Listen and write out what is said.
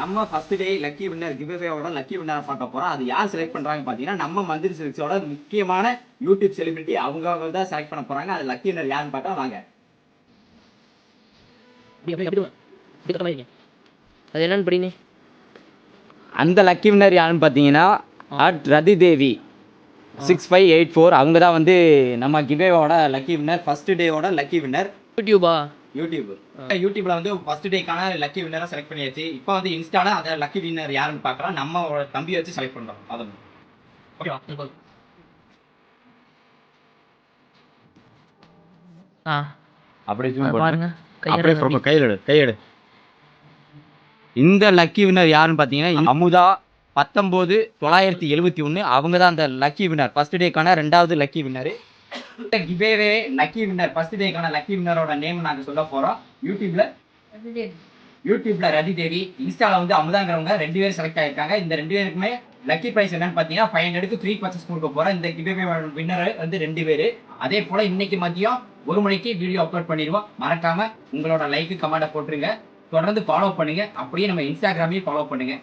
நம்ம first day lucky winner கிவ்அவேவோட lucky winner பார்க்க போறோம். அது யார் செலக்ட் பண்றாங்க பாத்தீங்கன்னா நம்ம மந்திரி சில்க்ஸோட முக்கியமான யூடியூப் செலிபிரிட்டி அவங்க தான் செலக்ட் பண்ண போறாங்க. அது லக்கி வின்னர் யாருன்னு பார்த்தா வாங்க. அது என்னன்னு படினே. அந்த லக்கி வின்னர் யாருன்னு பார்த்தீங்கன்னா ரதி தேவி 6584 அவங்க தான் வந்து நம்ம கிவ்அவேவோட லக்கி வின்னர். ஃபர்ஸ்ட் டேவோட லக்கி வின்னர். யூடியூப்ல வந்து ஃபர்ஸ்ட் டேக்கான லக்கி வின்னரை செலக்ட் பண்ணியாச்சு. இப்போ வந்து இன்ஸ்டால அந்த லக்கி வின்னர் யாருன்னு பார்க்கலாம். நம்ம தம்பியை வச்சு செலக்ட் பண்றோம். அதான் ஓகேவா? அப்படியே பாருங்க கையெடு. இந்த லக்கி வின்னர் யாருன்னு பார்த்தீங்கன்னா அமுதா 19971 அவங்க தான் அந்த லக்கி வின்னர். ஃபர்ஸ்ட் டேக்கான ரெண்டாவது lucky winner. Giveaway lucky winner first டேக்கான லக்கி வின்னரோட நேம் நாங்க சொல்ல போறோம். யூடியூப்ல ரதி தேவி, இன்ஸ்டால வந்து அமுதாங்கிறவங்க 2 பேர் செலக்ட் ஆயிருக்காங்க. இந்த 2 பேருக்குமே லக்கி பிரைஸ் என்னன்னு பார்த்தீங்கன்னா 500க்கு ஃப்ரீ பர்ச்சேஸ் கொடுக்க போறோம். இந்த கிவ்அவே வின்னர் வந்து 2 பேர். அதே போல இன்னைக்கு மதியம் 1 மணிக்கு வீடியோ அப்லோட் பண்ணிடுவோம். மறக்காம உங்களோட லைக் கமெண்ட் போட்டுருங்க. தொடர்ந்து ஃபாலோ பண்ணுங்க. அப்படியே நம்ம இன்ஸ்டாகிராமையும் ஃபாலோ பண்ணுங்க.